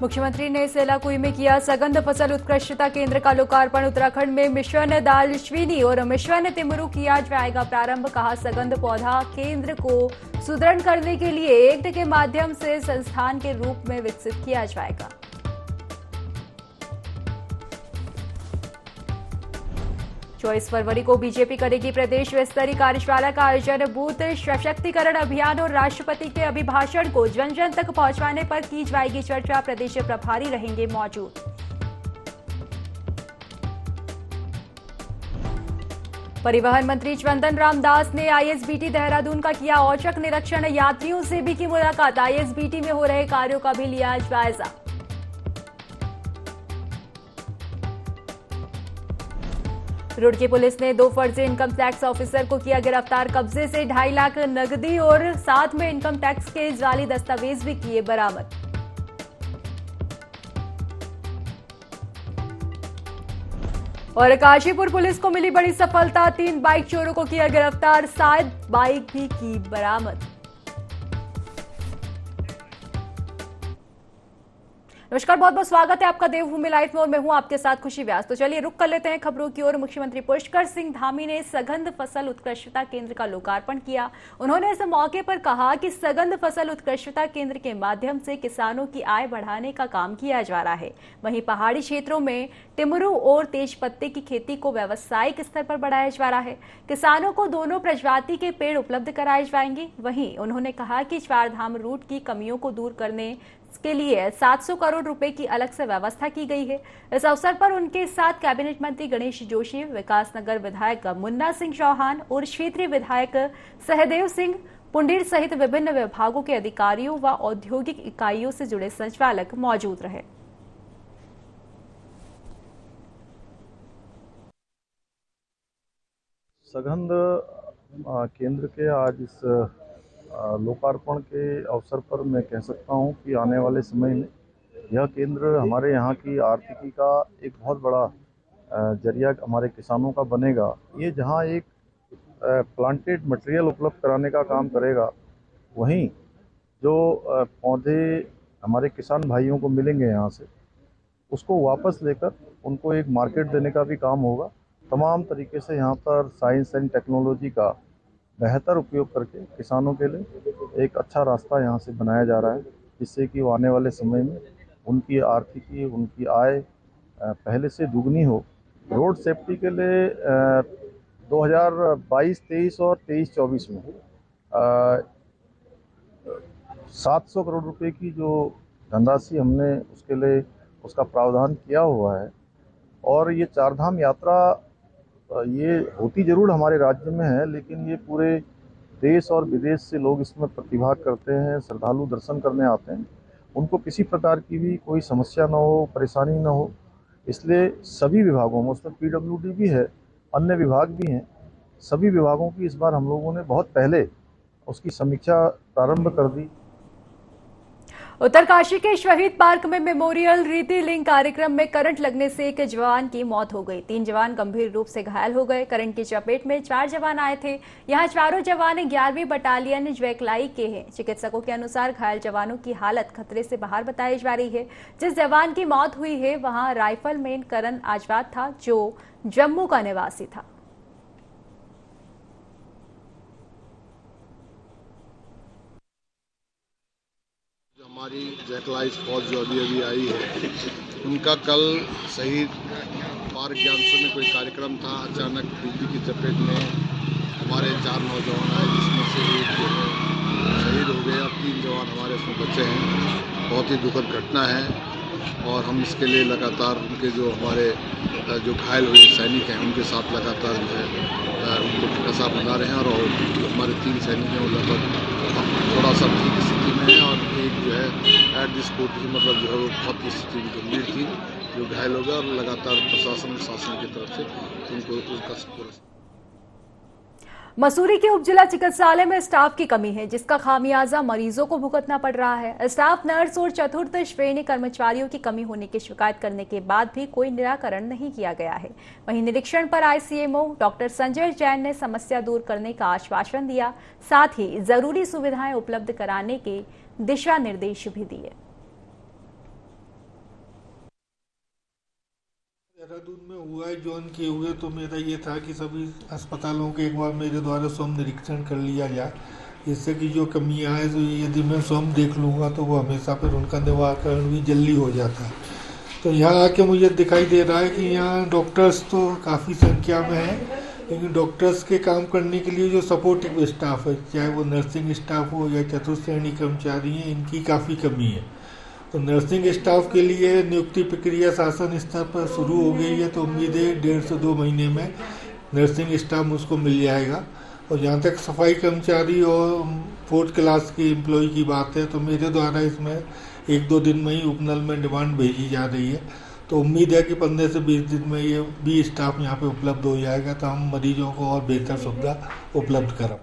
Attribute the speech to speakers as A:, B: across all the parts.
A: मुख्यमंत्री ने सेलाकुई में किया सगंध फसल उत्कृष्टता केंद्र का लोकार्पण। उत्तराखंड में मिशन दालश्विनी और मिशन तिमरू किया जाएगा प्रारंभ। कहा सगंध पौधा केंद्र को सुदृढ़ करने के लिए एक्ट के माध्यम से संस्थान के रूप में विकसित किया जाएगा। 24 फरवरी को बीजेपी करेगी प्रदेश स्तरीय कार्यशाला का आयोजन। बूथ सशक्तिकरण अभियान और राष्ट्रपति के अभिभाषण को जन जन तक पहुंचाने पर की जाएगी चर्चा। प्रदेश प्रभारी रहेंगे मौजूद। परिवहन मंत्री चंदन रामदास ने आईएसबीटी देहरादून का किया औचक निरीक्षण। यात्रियों से भी की मुलाकात। आईएसबीटी में हो रहे कार्यों का भी लिया जायजा। रुड़की पुलिस ने 2 फर्जी इनकम टैक्स ऑफिसर को किया गिरफ्तार। कब्जे से 2.5 लाख नकदी और साथ में इनकम टैक्स के जाली दस्तावेज भी किए बरामद। और काशीपुर पुलिस को मिली बड़ी सफलता। 3 बाइक चोरों को किया गिरफ्तार। 7 बाइक भी की बरामद। नमस्कार, बहुत बहुत स्वागत है आपका देवभूमि लाइव में और मैं हूं आपके साथ खुशी व्यास। तो चलिए रुक कर लेते हैं खबरों की ओर। मुख्यमंत्री पुष्कर सिंह धामी ने सगंध फसल उत्कृष्टता केंद्र का लोकार्पण किया। उन्होंने इस मौके पर कहा कि सगंध फसल उत्कृष्टता केंद्र के माध्यम से किसानों की आय बढ़ाने का काम किया जा रहा है। वहीं पहाड़ी क्षेत्रों में टिमरू और तेज पत्ते की खेती को व्यावसायिक स्तर पर बढ़ाया जा रहा है। किसानों को दोनों प्रजाति के पेड़ उपलब्ध कराए जाएंगे। वहीं उन्होंने कहा कि 4 धाम रूट की कमियों को दूर करने के लिए 700 करोड़ रुपए की अलग से व्यवस्था की गई है। इस अवसर पर उनके साथ कैबिनेट मंत्री गणेश जोशी, विकासनगर विधायक मुन्ना सिंह चौहान और क्षेत्रीय विधायक सहदेव सिंह पुंडीर सहित विभिन्न विभागों के अधिकारियों व औद्योगिक इकाइयों से जुड़े संचालक मौजूद रहे।
B: सगंध केंद्र के आज इस लोकार्पण के अवसर पर मैं कह सकता हूं कि आने वाले समय में यह केंद्र हमारे यहाँ की आर्थिकी का एक बहुत बड़ा जरिया हमारे किसानों का बनेगा। ये जहाँ एक प्लांटेड मटेरियल उपलब्ध कराने का काम करेगा, वहीं जो पौधे हमारे किसान भाइयों को मिलेंगे यहाँ से, उसको वापस लेकर उनको एक मार्केट देने का भी काम होगा। तमाम तरीके से यहाँ पर साइंस एंड टेक्नोलॉजी का बेहतर उपयोग करके किसानों के लिए एक अच्छा रास्ता यहाँ से बनाया जा रहा है, जिससे कि वो आने वाले समय में उनकी आर्थिकी, उनकी आय पहले से दुगनी हो। रोड सेफ्टी के लिए 2022-23 और 23-24 में 700 करोड़ रुपए की जो धनराशि हमने उसके लिए उसका प्रावधान किया हुआ है। और ये 4 धाम यात्रा ये होती जरूर हमारे राज्य में है, लेकिन ये पूरे देश और विदेश से लोग इसमें प्रतिभाग करते हैं, श्रद्धालु दर्शन करने आते हैं। उनको किसी प्रकार की भी कोई समस्या ना हो, परेशानी ना हो, इसलिए सभी विभागों में, उसमें पीडब्ल्यूडी भी है, अन्य विभाग भी हैं, सभी विभागों की इस बार हम लोगों ने बहुत पहले उसकी समीक्षा प्रारंभ कर दी।
A: उत्तरकाशी के शहीद पार्क में मेमोरियल रीति लिंक कार्यक्रम में करंट लगने से एक जवान की मौत हो गई। 3 जवान गंभीर रूप से घायल हो गए। करंट की चपेट में 4 जवान आए थे। यहां चारों जवान 11वीं बटालियन जैकलाई के हैं। चिकित्सकों के अनुसार घायल जवानों की हालत खतरे से बाहर बताई जा रही है। जिस जवान की मौत हुई है वहां राइफलमैन करण आजवाद था, जो जम्मू का निवासी था।
C: हमारी जैकलाई फौज जो अभी आई है, उनका कल शहीद पार्क ज्ञानसू में कोई कार्यक्रम था। अचानक बिजली की चपेट में हमारे 4 नौजवान आए, जिसमें से एक जो है शहीद हो गए। अब 3 जवान हमारे उसमें बचे हैं। बहुत ही दुखद घटना है और हम इसके लिए लगातार उनके जो हमारे जो घायल हुए सैनिक हैं, उनके साथ लगातार जो है उनको टिकासा बना रहे हैं। और जो हमारे 3 सैनिक हैं वो लगभग थोड़ा सा ठीक स्थिति में है और एक जो है एट दिस कोर्ट मतलब जो है वो बहुत ही स्थिति गंभीर थी, जो घायल हो गया। और लगातार प्रशासन और शासन की तरफ से उनको उसका
A: मसूरी के उपजिला चिकित्सालय में स्टाफ की कमी है, जिसका खामियाजा मरीजों को भुगतना पड़ रहा है। स्टाफ नर्स और चतुर्थ श्रेणी कर्मचारियों की कमी होने की शिकायत करने के बाद भी कोई निराकरण नहीं किया गया है। वहीं निरीक्षण पर आए सीएमओ डॉक्टर संजय जैन ने समस्या दूर करने का आश्वासन दिया, साथ ही जरूरी सुविधाएं उपलब्ध कराने के दिशा निर्देश भी दिए।
D: देहरादून में हुआ है, ज्वाइन किए हुए, तो मेरा ये था कि सभी अस्पतालों के एक बार मेरे द्वारा स्वयं निरीक्षण कर लिया जाए, जिससे कि जो कमियां हैं तो यदि मैं स्वयं देख लूँगा तो वो हमेशा फिर उनका निवारण भी जल्दी हो जाता है। तो यहाँ आके मुझे दिखाई दे रहा है कि यहाँ डॉक्टर्स तो काफ़ी संख्या में हैं, लेकिन डॉक्टर्स के काम करने के लिए जो सपोर्टिव स्टाफ है, चाहे वो नर्सिंग स्टाफ हो या चतुर्थ श्रेणी कर्मचारी हैं, इनकी काफ़ी कमी है। तो नर्सिंग स्टाफ के लिए नियुक्ति प्रक्रिया शासन स्तर पर शुरू हो गई है, तो उम्मीद है 1.5 से 2 महीने में नर्सिंग स्टाफ मुझको मिल जाएगा। और जहाँ तक सफाई कर्मचारी और 4th क्लास की एम्प्लॉय की बात है, तो मेरे द्वारा इसमें 1-2 दिन में ही उपनल में डिमांड भेजी जा रही है। तो उम्मीद है कि 15 से 20 दिन में ये भी स्टाफ यहाँ पे उपलब्ध हो जाएगा, तो हम मरीजों को और बेहतर सुविधा उपलब्ध करें।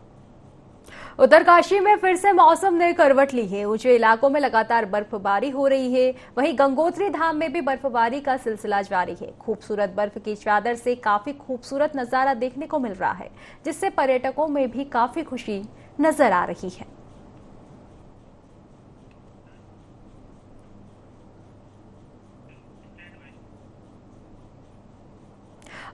A: उत्तरकाशी में फिर से मौसम ने करवट ली है। ऊंचे इलाकों में लगातार बर्फबारी हो रही है। वहीं गंगोत्री धाम में भी बर्फबारी का सिलसिला जारी है। खूबसूरत बर्फ की चादर से काफी खूबसूरत नजारा देखने को मिल रहा है, जिससे पर्यटकों में भी काफी खुशी नजर आ रही है।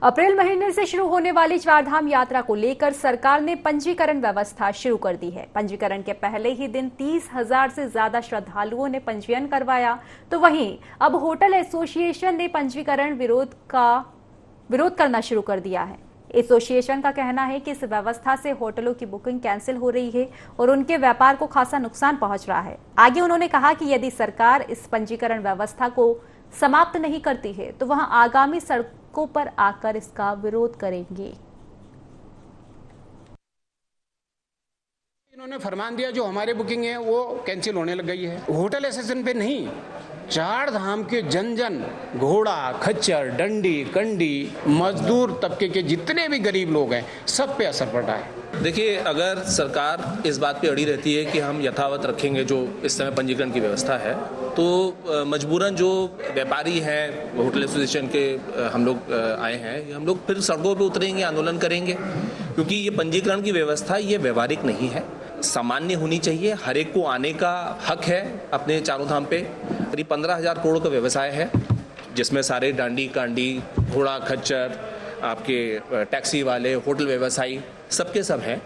A: अप्रैल महीने से शुरू होने वाली चारधाम यात्रा को लेकर सरकार ने पंजीकरण व्यवस्था शुरू कर दी है। पंजीकरण के पहले ही दिन 30,000 से ज्यादा श्रद्धालुओं ने पंजीयन करवाया। तो वहीं अब होटल एसोसिएशन ने पंजीकरण विरोध करना शुरू कर दिया है। एसोसिएशन का कहना है कि इस व्यवस्था से होटलों की बुकिंग कैंसिल हो रही है और उनके व्यापार को खासा नुकसान पहुंच रहा है। आगे उन्होंने कहा कि यदि सरकार इस पंजीकरण व्यवस्था को समाप्त नहीं करती है तो वह आगामी सड़कों पर आकर इसका विरोध करेंगे।
E: इन्होंने फरमान दिया जो हमारी बुकिंग है वो कैंसिल होने लग गई है। होटल एसोसिएशन पे नहीं, चार धाम के जन जन, घोड़ा, खच्चर, डंडी, कंडी, मजदूर तबके के जितने भी गरीब लोग हैं, सब पे असर पड़ रहा है।
F: देखिए, अगर सरकार इस बात पे अड़ी रहती है कि हम यथावत रखेंगे जो इस समय पंजीकरण की व्यवस्था है, तो मजबूरन जो व्यापारी हैं, होटल एसोसिएशन के हम लोग आए हैं, हम लोग फिर सड़कों पे उतरेंगे, आंदोलन करेंगे, क्योंकि ये पंजीकरण की व्यवस्था ये व्यवहारिक नहीं है, सामान्य होनी चाहिए। हर एक को आने का हक है अपने चारों धाम पे। करीब 15,000 करोड़ का व्यवसाय है, जिसमें सारे डांडी, कांडी, घोड़ा, खच्चर, आपके टैक्सी वाले, होटल व्यवसायी, सबके सब हैं।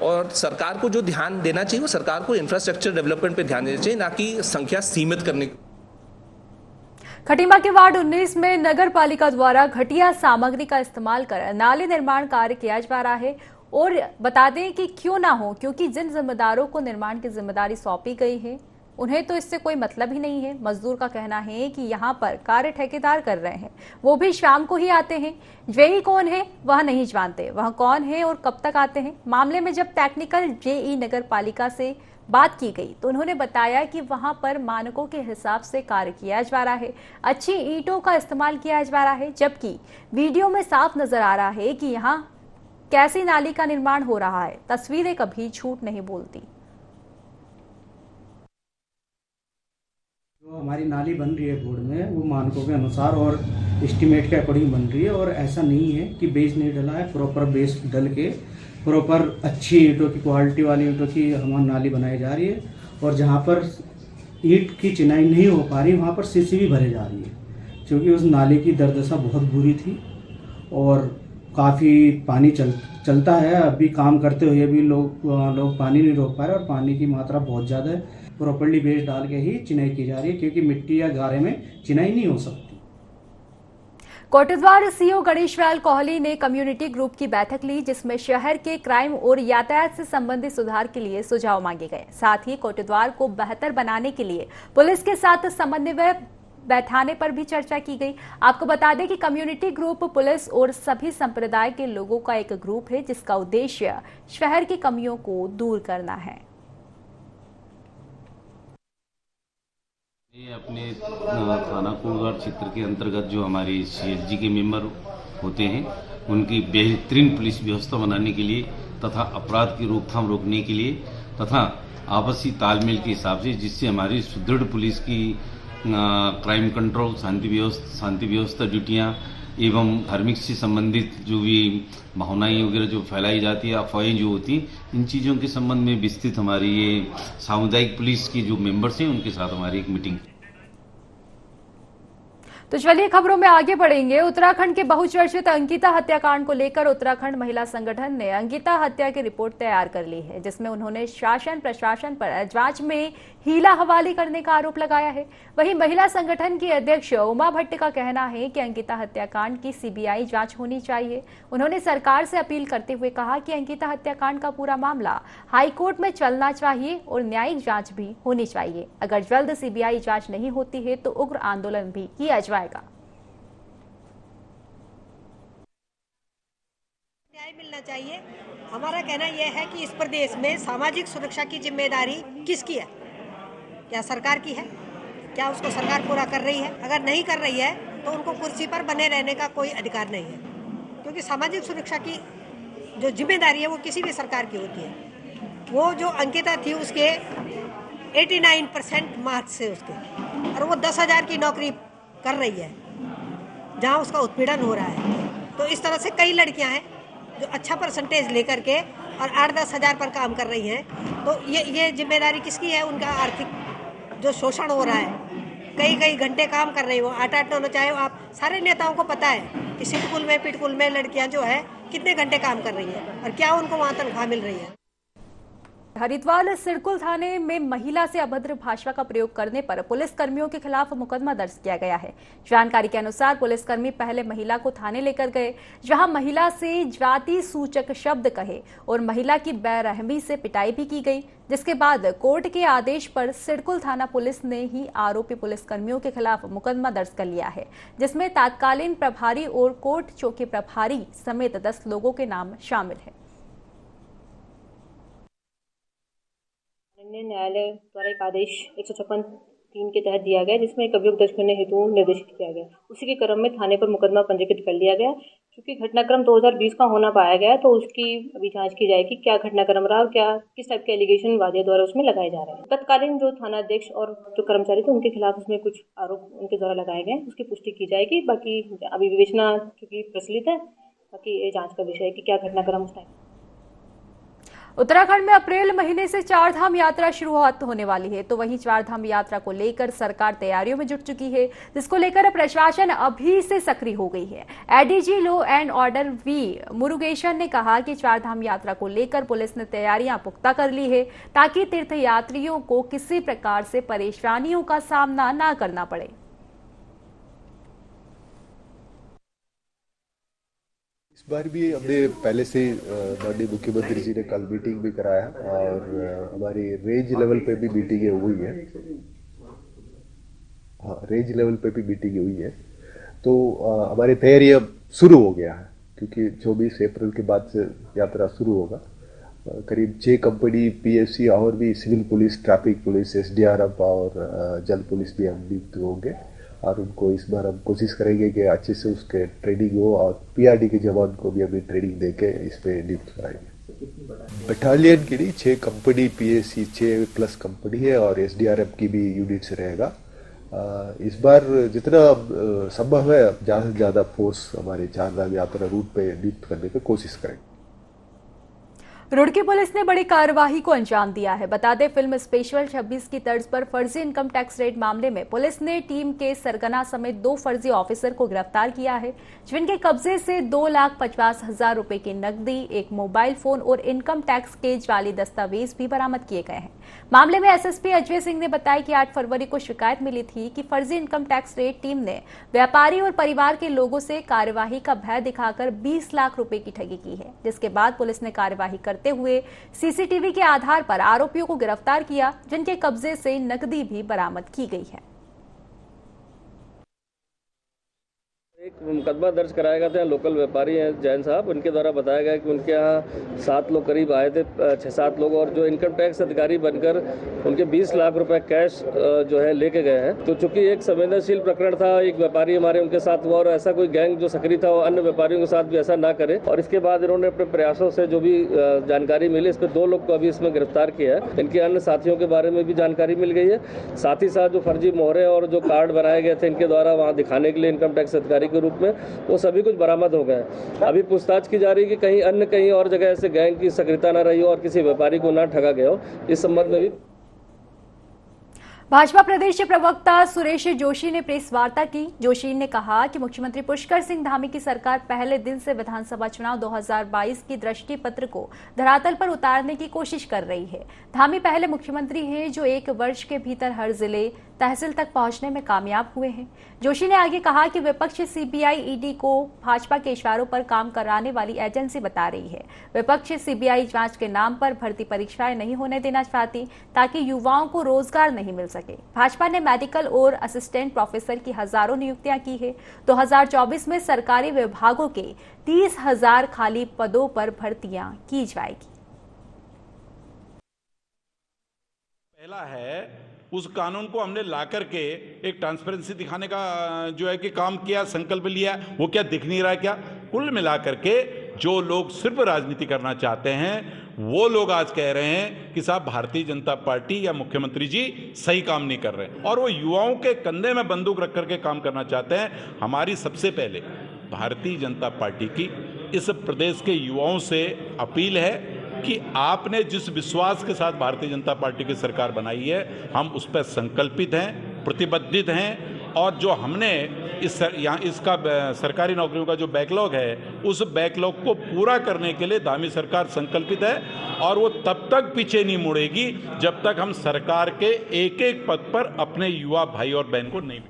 F: और सरकार को जो ध्यान देना चाहिए वो सरकार को इंफ्रास्ट्रक्चर डेवलपमेंट पे ध्यान देना चाहिए, ना कि संख्या सीमित करने।
A: खटीमा के वार्ड 19 में नगर पालिका द्वारा घटिया सामग्री का इस्तेमाल कर नाले निर्माण कार्य किया जा रहा है। और बता दें कि क्यों ना हो, क्योंकि जिन जिम्मेदारों को निर्माण की जिम्मेदारी सौंपी गई है उन्हें तो इससे कोई मतलब ही नहीं है। मजदूर का कहना है कि यहाँ पर कार्य ठेकेदार कर रहे हैं, वो भी शाम को ही आते हैं। जेई कौन है वह नहीं जानते, वह कौन है और कब तक आते हैं। मामले में जब टेक्निकल जेई नगर पालिका से बात की गई तो उन्होंने बताया कि वहां पर मानकों के हिसाब से कार्य किया जा रहा है, अच्छी ईंटों का इस्तेमाल किया जा रहा है, जबकि वीडियो में साफ नजर आ रहा है कि यहाँ कैसी नाली का निर्माण हो रहा है। तस्वीरें कभी झूठ नहीं बोलती।
G: जो हमारी नाली बन रही है बोर्ड में, वो मानकों के अनुसार और एस्टीमेट के अकॉर्डिंग बन रही है। और ऐसा नहीं है कि बेस नहीं डला है, प्रॉपर बेस डल के प्रॉपर अच्छी ईंटों की, क्वालिटी वाली ईंटों की हमारी नाली बनाई जा रही है। और जहाँ पर ईंट की चिनाई नहीं हो पा रही वहाँ पर सीसी भी भरे जा रही है, क्योंकि उस नाले की दुर्दशा बहुत बुरी थी और काफ़ी पानी चलता है। अभी काम करते हुए भी लोग पानी नहीं रोक पा रहे और पानी की मात्रा बहुत ज़्यादा है। प्रॉपर्ली बेस डाल के ही चिनाई की जा रही है, क्योंकि मिट्टी या गारे में चिनाई नहीं हो सकती।
A: कोटद्वार सीओ गणेशलाल कोहली ने कम्युनिटी ग्रुप की बैठक ली, जिसमें शहर के क्राइम और यातायात से संबंधित सुधार के लिए सुझाव मांगे गए। साथ ही कोटद्वार को बेहतर बनाने के लिए पुलिस के साथ समन्वय बैठाने पर भी चर्चा की गई। आपको बता दें कि कम्युनिटी ग्रुप पुलिस और सभी संप्रदाय के लोगों का एक ग्रुप है, जिसका उद्देश्य शहर की कमियों को दूर करना है।
H: ये अपने थाना कोटद्वार क्षेत्र के अंतर्गत जो हमारे CSG के मेंबर होते हैं, उनकी बेहतरीन पुलिस व्यवस्था बनाने के लिए तथा अपराध की रोकथाम रोकने के लिए तथा आपसी तालमेल के हिसाब से, जिससे हमारी सुदृढ़ पुलिस की क्राइम कंट्रोल, शांति व्यवस्था ड्यूटियाँ एवं धार्मिक से संबंधित जो भी भावनाएं वगैरह जो फैलाई जाती है, अफवाहें जो होती हैं, इन चीज़ों के संबंध में विस्तृत हमारी ये सामुदायिक पुलिस के जो मेंबर्स हैं उनके साथ हमारी एक मीटिंग।
A: तो चलिए खबरों में आगे बढ़ेंगे। उत्तराखंड के बहुचर्चित अंकिता हत्याकांड को लेकर उत्तराखंड महिला संगठन ने अंकिता हत्या की रिपोर्ट तैयार कर ली है, जिसमें उन्होंने शासन प्रशासन पर जांच में हीला हवाली करने का आरोप लगाया है। वहीं महिला संगठन की अध्यक्ष उमा भट्ट का कहना है कि अंकिता हत्याकांड की सीबीआई जांच होनी चाहिए। उन्होंने सरकार से अपील करते हुए कहा कि अंकिता हत्याकांड का पूरा मामला हाईकोर्ट में चलना चाहिए और न्यायिक जांच भी होनी चाहिए। अगर जल्द सीबीआई जांच नहीं होती है तो उग्र आंदोलन भी किया जाएगा।
I: न्याय मिलना चाहिए। हमारा कहना यह है कि इस प्रदेश में सामाजिक सुरक्षा की जिम्मेदारी किसकी है? क्या सरकार की है? क्या उसको सरकार पूरा कर रही है? अगर नहीं कर रही है तो उनको कुर्सी पर बने रहने का कोई अधिकार नहीं है, क्योंकि सामाजिक सुरक्षा की जो जिम्मेदारी है वो किसी भी सरकार की होती है। वो जो अंकिता थी उसके 89% मार्क्स से उसके, और वो 10,000 की नौकरी कर रही है जहाँ उसका उत्पीड़न हो रहा है। तो इस तरह से कई लड़कियाँ हैं जो अच्छा परसेंटेज लेकर के और 8-10 हज़ार पर काम कर रही हैं। तो ये जिम्मेदारी किसकी है? उनका आर्थिक जो शोषण हो रहा है, कई घंटे काम कर रही हो, 8-8 9 चाहे आप सारे नेताओं को पता है कि सिटकुल में पिटकुल में लड़कियां जो है कितने घंटे काम कर रही है और क्या उनको वहाँ तनख्वाह मिल रही है।
A: हरिद्वार सिडकुल थाने में महिला से अभद्र भाषा का प्रयोग करने पर पुलिस कर्मियों के खिलाफ मुकदमा दर्ज किया गया है। जानकारी के अनुसार पुलिसकर्मी पहले महिला को थाने लेकर गए, जहां महिला से जाति सूचक शब्द कहे और महिला की बेरहमी से पिटाई भी की गई, जिसके बाद कोर्ट के आदेश पर सिडकुल थाना पुलिस ने ही आरोपी पुलिसकर्मियों के खिलाफ मुकदमा दर्ज कर लिया है, जिसमें तत्कालीन प्रभारी और कोर्ट चौकी प्रभारी समेत 10 लोगों के नाम शामिल है।
J: न्यायालय द्वारा एक आदेश 156(3) के तहत दिया गया, जिसमें एक अभियोग दर्ज करने हेतु निर्देशित किया गया। उसी के क्रम में थाने पर मुकदमा पंजीकृत कर लिया गया। क्योंकि घटनाक्रम 2020 का होना पाया गया, तो उसकी अभी जांच की जाएगी क्या घटनाक्रम रहा और क्या किस टाइप के एलिगेशन वादियों द्वारा उसमें लगाए जा रहे हैं। तत्कालीन जो थाना अध्यक्ष और जो कर्मचारी थे उनके खिलाफ उसमें कुछ आरोप उनके द्वारा लगाए गए, उसकी पुष्टि की जाएगी। बाकी अभी विवेचना चूंकि प्रचलित है, बाकी ये जाँच का विषय है कि क्या घटनाक्रम उस टाइम।
A: उत्तराखंड में अप्रैल महीने से चारधाम यात्रा शुरुआत होने वाली है, तो वहीं चारधाम यात्रा को लेकर सरकार तैयारियों में जुट चुकी है, जिसको लेकर प्रशासन अभी से सक्रिय हो गई है। ADG law and order V Murugesan ने कहा कि चारधाम यात्रा को लेकर पुलिस ने तैयारियां पुख्ता कर ली है, ताकि तीर्थयात्रियों को किसी प्रकार से परेशानियों का सामना न करना पड़े।
K: इस बार भी हमने पहले से माननीय मुख्यमंत्री जी ने कल मीटिंग भी कराया और हमारी रेंज लेवल पे भी मीटिंगें हुई है। हाँ, रेंज लेवल पे भी मीटिंग हुई है। तो हमारी तैयारी अब शुरू हो गया है, क्योंकि 24 अप्रैल के बाद से यात्रा शुरू होगा। करीब 6 कंपनी पीएफसी और भी civil police, traffic police, SDRF और जल पुलिस भी हम नियुक्त होंगे, और उनको इस बार हम कोशिश करेंगे कि अच्छे से उसके ट्रेनिंग हो, और पीआरडी के जवान को भी अभी ट्रेनिंग देके इस पे नियुक्त कराएंगे। बटालियन के लिए 6 कंपनी पीएससी 6+ कंपनी है और एसडीआरएफ की भी यूनिट्स रहेगा। इस बार जितना संभव है ज़्यादा से ज़्यादा फोर्स हमारे चारधाम यात्रा रूट पे नियुक्त करने की कोशिश करेंगे।
A: रुड़की पुलिस ने बड़ी कार्यवाही को अंजाम दिया है। बता दें, फिल्म स्पेशल 26 की तर्ज पर फर्जी इनकम टैक्स रेड मामले में पुलिस ने टीम के सरगना समेत 2 फर्जी ऑफिसर को गिरफ्तार किया है, जिनके कब्जे से 2,50,000 रुपए की नकदी, एक मोबाइल फोन और इनकम टैक्स के जाली दस्तावेज भी बरामद किए गए हैं। मामले में एसएसपी अजय सिंह ने बताया कि 8 फरवरी को शिकायत मिली थी कि फर्जी इनकम टैक्स रेड टीम ने व्यापारी और परिवार के लोगों से कार्यवाही का भय दिखाकर 20 लाख रुपए की ठगी की है, जिसके बाद पुलिस ने कार्यवाही करते हुए सीसीटीवी के आधार पर आरोपियों को गिरफ्तार किया, जिनके कब्जे से नकदी भी बरामद की गई है।
L: एक मुकदमा दर्ज कराया गया था। लोकल व्यापारी हैं जैन साहब, उनके द्वारा बताया गया कि उनके यहाँ 7 लोग करीब आए थे, 6-7 लोग, और जो इनकम टैक्स अधिकारी बनकर उनके 20 लाख रुपए कैश जो है लेके गए हैं। तो चूंकि एक संवेदनशील प्रकरण था, एक व्यापारी हमारे उनके साथ हुआ, और ऐसा कोई गैंग जो सक्रिय था वो अन्य व्यापारियों के साथ भी ऐसा ना करे। और इसके बाद इन्होंने अपने प्रयासों से जो भी जानकारी मिली, इस पर 2 लोग को अभी इसमें गिरफ्तार किया है। इनके अन्य साथियों के बारे में भी जानकारी मिल गई है। साथ ही साथ जो फर्जी मोहरे और जो कार्ड बनाए गए थे इनके द्वारा वहाँ दिखाने के लिए इनकम टैक्स अधिकारी के रूप में, वो सभी कुछ बरामद हो गए। अभी पूछताछ की जा रही है कि कहीं और जगह ऐसे गैंग की सक्रियता न रही हो और किसी व्यापारी को ना ठगा गया हो। इस संबंध में भी
A: भाजपा प्रदेश प्रवक्ता सुरेश जोशी ने प्रेस वार्ता की। जोशी ने कहा कि मुख्यमंत्री पुष्कर सिंह धामी की सरकार पहले दिन से विधानसभा चुनाव 2022 की दृष्टि पत्र को धरातल पर उतारने की कोशिश कर रही है। धामी पहले मुख्यमंत्री हैं जो 1 वर्ष के भीतर हर जिले तहसील तक पहुंचने में कामयाब हुए हैं। जोशी ने आगे कहा कि विपक्ष सीबीआई ईडी को भाजपा के इशारों पर काम कराने वाली एजेंसी बता रही है। विपक्ष सीबीआई जांच के नाम पर भर्ती परीक्षाएं नहीं होने देना चाहती ताकि युवाओं को रोजगार नहीं मिल सके। भाजपा ने मेडिकल और असिस्टेंट प्रोफेसर की हजारों नियुक्तियां की है। 2024 में सरकारी विभागों के 30,000 खाली पदों पर भर्तियां की जाएगी।
M: पहला है उस कानून को हमने ला करके एक ट्रांसपेरेंसी दिखाने का जो है कि काम किया, संकल्प लिया, वो क्या दिख नहीं रहा क्या? कुल मिला करके जो लोग सिर्फ राजनीति करना चाहते हैं वो लोग आज कह रहे हैं कि साहब भारतीय जनता पार्टी या मुख्यमंत्री जी सही काम नहीं कर रहे, और वो युवाओं के कंधे में बंदूक रख करके काम करना चाहते हैं। हमारी सबसे पहले भारतीय जनता पार्टी की इस प्रदेश के युवाओं से अपील है कि आपने जिस विश्वास के साथ भारतीय जनता पार्टी की सरकार बनाई है, हम उस पर संकल्पित हैं, प्रतिबद्धित हैं, और जो हमने इसका सरकारी नौकरियों का जो बैकलॉग है उस बैकलॉग को पूरा करने के लिए धामी सरकार संकल्पित है, और वो तब तक पीछे नहीं मुड़ेगी जब तक हम सरकार के एक-एक पद पर अपने युवा भाई और बहन को नहीं।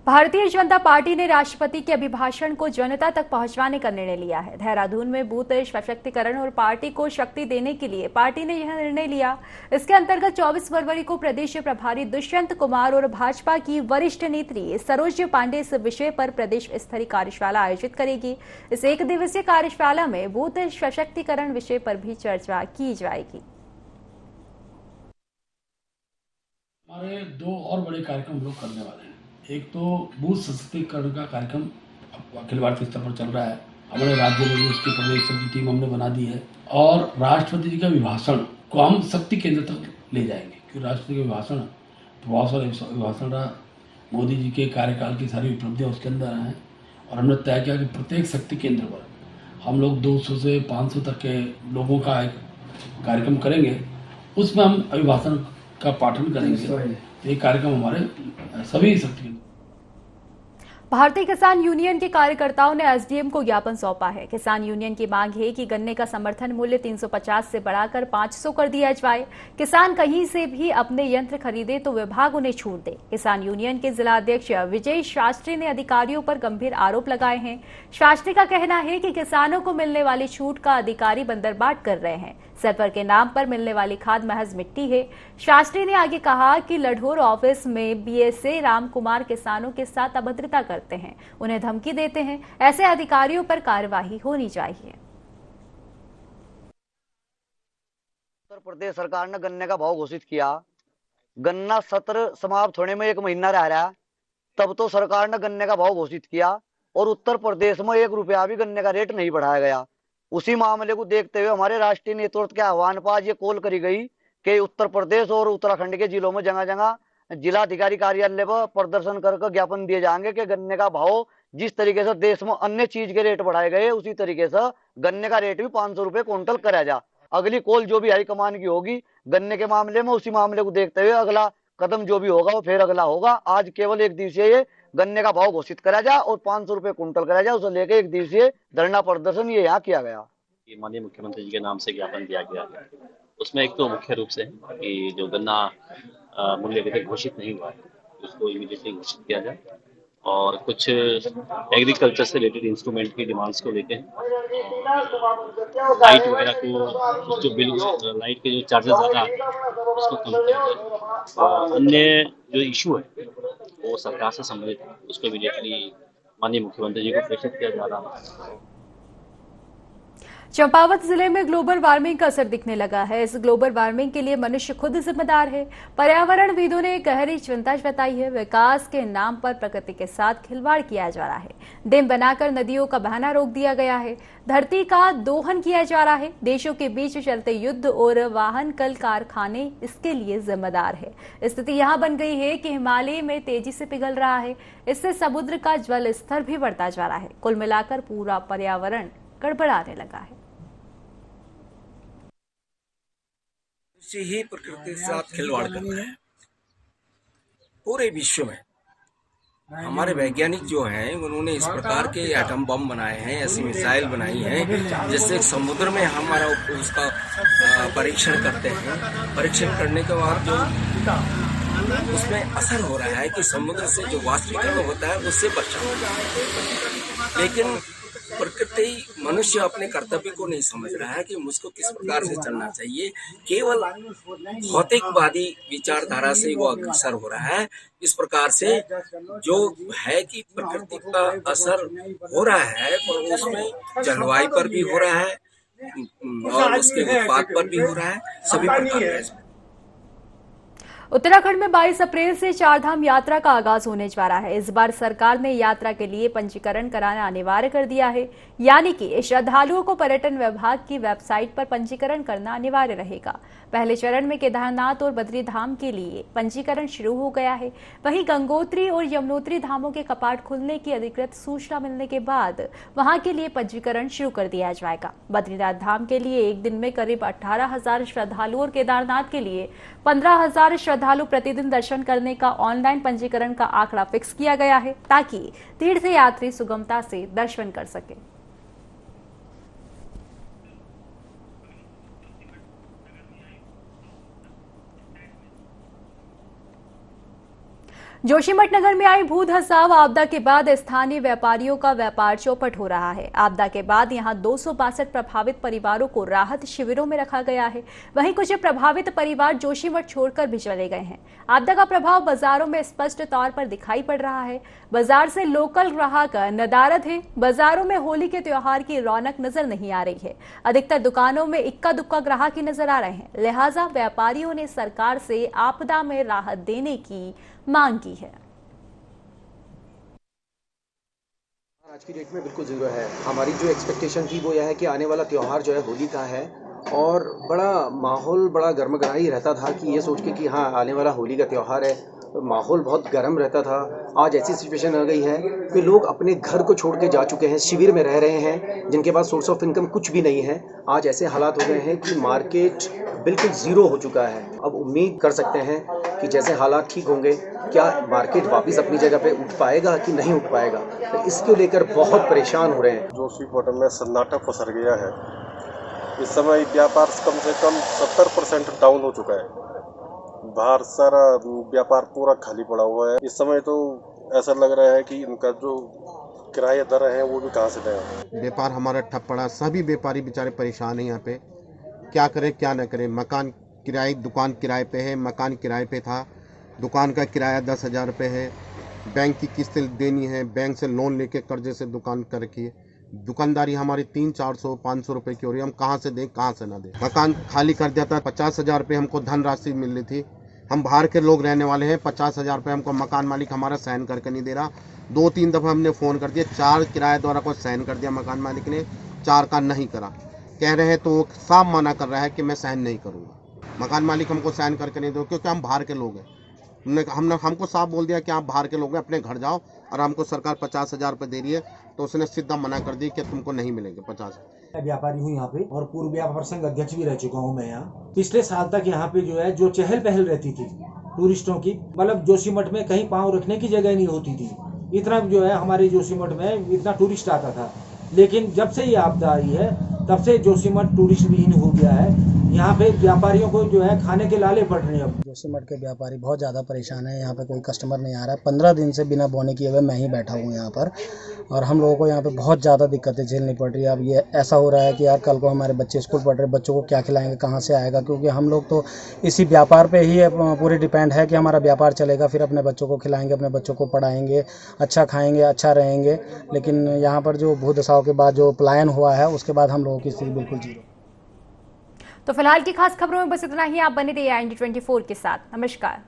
A: भारतीय जनता पार्टी ने राष्ट्रपति के अभिभाषण को जनता तक पहुंचवाने का निर्णय लिया है। देहरादून में बूथ सशक्तिकरण और पार्टी को शक्ति देने के लिए पार्टी ने यह निर्णय लिया। इसके अंतर्गत 24 फरवरी को प्रदेश प्रभारी दुष्यंत कुमार और भाजपा की वरिष्ठ नेत्री सरोज पांडे इस विषय पर प्रदेश स्तरीय कार्यशाला आयोजित करेगी। इस 1 दिवसीय कार्यशाला में बूथ सशक्तिकरण विषय पर भी चर्चा की जाएगी।
N: हमारे 2 और बड़े कार्यक्रम लोग करने वाले हैं। एक तो बूथ सशक्तिकरण का कार्यक्रम अखिल भारतीय स्तर पर चल रहा है। हमारे राज्य में भी उसकी प्रदेश स्तर की टीम हमने बना दी है, और राष्ट्रपति जी का अभिभाषण को हम शक्ति केंद्र तक ले जाएंगे, क्योंकि राष्ट्रपति का अभिभाषण बहुत सारे अभिभाषण रहा, मोदी जी के कार्यकाल की सारी उपलब्धियाँ उसके अंदर हैं, और हमने तय किया कि प्रत्येक शक्ति केंद्र पर हम लोग 200 से 500 तक के लोगों का एक कार्यक्रम करेंगे। उसमें हम अभिभाषण का पाठन करेंगे। ये कार्यक्रम हमारे सभी शक्ति।
A: भारतीय किसान यूनियन के कार्यकर्ताओं ने एसडीएम को ज्ञापन सौंपा है। किसान यूनियन की मांग है कि गन्ने का समर्थन मूल्य 350 से बढ़ाकर 500 कर दिया जाए। किसान कहीं से भी अपने यंत्र खरीदे तो विभाग उन्हें छूट दे। किसान यूनियन के जिला अध्यक्ष विजय शास्त्री ने अधिकारियों पर गंभीर आरोप लगाए हैं। शास्त्री का कहना है कि किसानों को मिलने वाली छूट का अधिकारी बंदरबाट कर रहे हैं। सर्वर के नाम पर मिलने वाली खाद महज मिट्टी है। शास्त्री ने आगे कहा कि लढोर ऑफिस में बीएसए राम कुमार किसानों के साथ अभद्रता करते हैं, उन्हें धमकी देते हैं। ऐसे अधिकारियों पर कार्यवाही होनी चाहिए।
O: उत्तर प्रदेश सरकार ने गन्ने का भाव घोषित किया। गन्ना सत्र समाप्त होने में 1 महीना रह रहा है, तब तो सरकार ने गन्ने का भाव घोषित किया, और उत्तर प्रदेश में 1 रुपया भी गन्ने का रेट नहीं बढ़ाया गया। उसी मामले को देखते हुए हमारे राष्ट्रीय नेतृत्व के आह्वान पर आज ये कॉल करी गई कि उत्तर प्रदेश और उत्तराखंड के जिलों में जगह जगह जिलाधिकारी कार्यालय पर प्रदर्शन करके ज्ञापन दिए जाएंगे कि गन्ने का भाव जिस तरीके से देश में अन्य चीज के रेट बढ़ाए गए उसी तरीके से गन्ने का रेट भी 500 रुपए क्विंटल कराया जा। अगली कॉल जो भी हाईकमान की होगी गन्ने के मामले में, उसी मामले को देखते हुए अगला कदम जो भी होगा वो फिर अगला होगा। आज केवल 1 दिवसीय गन्ने का भाव घोषित करा जाए और 500 रुपए क्विंटल कराया जाए, उसे लेकर 1 दिवसीय धरना प्रदर्शन ये यहाँ किया गया।
P: माननीय मुख्यमंत्री जी के नाम से ज्ञापन दिया गया है। उसमें एक तो मुख्य रूप से कि जो गन्ना मूल्य अभी तक घोषित नहीं हुआ है उसको इमीडिएटली घोषित किया जाए, और कुछ एग्रीकल्चर से रिलेटेड इंस्ट्रूमेंट की डिमांड्स को लेते हैं, लाइट वगैरह को जो बिल लाइट के जो चार्जेस ज़्यादा उसको कम किया जाए, और अन्य जो इशू है वो सरकार से संबंधित है उसको इमीडिएटली माननीय मुख्यमंत्री जी को प्रेषित किया जा रहा है।
A: चंपावत जिले में ग्लोबल वार्मिंग का असर दिखने लगा है। इस ग्लोबल वार्मिंग के लिए मनुष्य खुद जिम्मेदार है। पर्यावरणविदों ने गहरी चिंता जताई है। विकास के नाम पर प्रकृति के साथ खिलवाड़ किया जा रहा है। डैम बनाकर नदियों का बहना रोक दिया गया है। धरती का दोहन किया जा रहा है। देशों के बीच चलते युद्ध और वाहन कल कारखाने इसके लिए जिम्मेदार है। स्थिति यहाँ बन गई है कि हिमालय में तेजी से पिघल रहा है। इससे समुद्र का जल स्तर भी बढ़ता जा रहा है। कुल मिलाकर पूरा पर्यावरण गड़बड़ाने लगा है।
Q: से ही प्रकृति के साथ खिलवाड़ कर रहे हैं। पूरे विश्व में हमारे वैज्ञानिक जो हैं उन्होंने इस प्रकार के एटम बम बनाए हैं, ऐसी मिसाइल बनाई हैं जिससे समुद्र में हमारा उसका परीक्षण करते हैं। परीक्षण करने के बाद जो उसमें असर हो रहा है कि समुद्र से जो वाष्पीकरण होता है उससे बचाव होता है। लेकिन प्रकृति मनुष्य अपने कर्तव्य को नहीं समझ रहा है कि मुझको किस प्रकार से चलना चाहिए। केवल भौतिकवादी विचारधारा से वो अग्रसर हो रहा है। इस प्रकार से जो है कि प्रकृति का असर हो रहा है और उसमें जलवायु पर भी हो रहा है और उसके उत्पाद पर भी हो रहा है, सभी प्रकार का।
A: उत्तराखंड में 22 अप्रैल से चारधाम यात्रा का आगाज होने जा रहा है। इस बार सरकार ने यात्रा के लिए पंजीकरण कराना अनिवार्य कर दिया है, यानी कि श्रद्धालुओं को पर्यटन विभाग की वेबसाइट पर पंजीकरण करना अनिवार्य रहेगा। पहले चरण में केदारनाथ और बद्री धाम के लिए पंजीकरण शुरू हो गया है। वहीं गंगोत्री और यमुनोत्री धामों के कपाट खुलने की अधिकृत सूचना मिलने के बाद वहां के लिए पंजीकरण शुरू कर दिया जाएगा। बद्रीनाथ धाम के लिए एक दिन में करीब 18,000 श्रद्धालु और केदारनाथ के लिए 15,000 श्रद्धालु प्रतिदिन दर्शन करने का ऑनलाइन पंजीकरण का आंकड़ा फिक्स किया गया है, ताकि तीर्थयात्री सुगमता से दर्शन कर सके। जोशीमठ नगर में आई भू धसाव आपदा के बाद स्थानीय व्यापारियों का व्यापार चौपट हो रहा है। आपदा के बाद यहां 262 प्रभावित परिवारों को राहत शिविरों में रखा गया है। वहीं कुछ प्रभावित परिवार जोशीमठ छोड़कर भी चले गए हैं। आपदा का प्रभाव बाजारों में स्पष्ट तौर पर दिखाई पड़ रहा है। बाजार से लोकल ग्राहक नदारद है। बाजारों में होली के त्योहार की रौनक नजर नहीं आ रही है। अधिकतर दुकानों में इक्का दुक्का ग्राहक ही नजर आ रहे हैं। लिहाजा व्यापारियों ने सरकार से आपदा में राहत देने की मांग की है।
R: आज की डेट में बिल्कुल जीरो है। हमारी जो एक्सपेक्टेशन थी वो यह है कि आने वाला त्यौहार जो है होली का है और बड़ा माहौल बड़ा गर्मगराई रहता था कि ये सोच के कि हाँ आने वाला होली का त्यौहार है, माहौल बहुत गर्म रहता था। आज ऐसी सिचुएशन आ गई है कि लोग अपने घर को छोड़ के जा चुके हैं, शिविर में रह रहे हैं, जिनके पास सोर्स ऑफ इनकम कुछ भी नहीं है। आज ऐसे हालात हो गए हैं कि मार्केट बिल्कुल ज़ीरो हो चुका है। अब उम्मीद कर सकते हैं कि जैसे हालात ठीक होंगे, क्या मार्केट वापस अपनी जगह पे उठ पाएगा कि नहीं उठ पाएगा, तो इसको लेकर बहुत परेशान हो रहे हैं।
S: जोशीमठ में सन्नाटा पसर गया है। इस समय व्यापार कम से कम 70% डाउन हो चुका है। बाहर सारा व्यापार पूरा खाली पड़ा हुआ है। इस समय तो ऐसा लग रहा है कि इनका जो किराया दर है वो भी कहाँ से दें।
T: व्यापार हमारा ठप पड़ा, सभी व्यापारी बेचारे परेशान हैं। यहाँ पे क्या करें क्या न करें। मकान किराए, दुकान किराए पे है, मकान किराए पे था, दुकान का किराया 10,000 रुपये है, बैंक की किस्त देनी है, बैंक से लोन लेके कर्जे से दुकान कर रखी है। दुकानदारी हमारी 300-400-500 रुपये की हो रही है। हम कहाँ से दें कहाँ से ना दें। मकान खाली कर दिया था। 50,000 रुपये हमको धनराशि मिल रही थी। हम बाहर के लोग रहने वाले हैं। 50,000 रुपये हमको मकान मालिक हमारा साइन करके नहीं दे रहा। 2-3 दफ़ा हमने फ़ोन कर दिया, 4 किराए द्वारा को साइन कर दिया मकान मालिक ने, 4 का नहीं करा। कह रहे हैं तो वो साफ मना कर रहा है कि मैं साइन नहीं करूँगा। मकान मालिक हमको साइन करके नहीं दो क्योंकि हम बाहर के लोग हैं। हमको साफ बोल दिया कि आप बाहर के लोग हैं, अपने घर जाओ, और हमको सरकार 50,000 रुपये दे रही है, तो उसने सीधा मना कर दी कि तुमको नहीं मिलेंगे 50।
U: व्यापारी हूँ यहाँ पे और पूर्व व्यापार संघ अध्यक्ष भी रह चुका हूँ मैं यहाँ। पिछले साल तक यहाँ पे जो है जो चहल पहल रहती थी टूरिस्टों की, मतलब जोशीमठ में कहीं पाँव रखने की जगह नहीं होती थी। इतना जो है हमारे जोशीमठ में इतना टूरिस्ट आता था, लेकिन जब से ये आपदा आई है तब से जोशीमठ टूरिस्ट विहीन हो गया है। यहाँ पे व्यापारियों को जो है खाने के लाले पड़ रहे हैं। अब
V: जोशीमठ के व्यापारी बहुत ज़्यादा परेशान है। यहाँ पे कोई कस्टमर नहीं आ रहा है। 15 दिन से बिना बोने किए हुए मैं ही बैठा हूँ यहाँ पर, और हम लोगों को यहाँ पे बहुत ज़्यादा दिक्कतें झेलनी पड़ रही है। अब ये ऐसा हो रहा है कि यार कल को हमारे बच्चे स्कूल पढ़ रहे, बच्चों को क्या खिलाएंगे, कहाँ से आएगा, क्योंकि हम लोग तो इसी व्यापार पर ही पूरे डिपेंड है कि हमारा व्यापार चलेगा, फिर अपने बच्चों को खिलाएँगे, अपने बच्चों को पढ़ाएँगे, अच्छा खाएँगे, अच्छा रहेंगे। लेकिन यहाँ पर जो भूदशाओं के बाद जो पलायन हुआ है उसके बाद हम लोगों की स्थिति बिल्कुल जीरो।
A: तो फिलहाल की खास खबरों में बस इतना ही। आप बने रहिए IND24 के साथ। नमस्कार।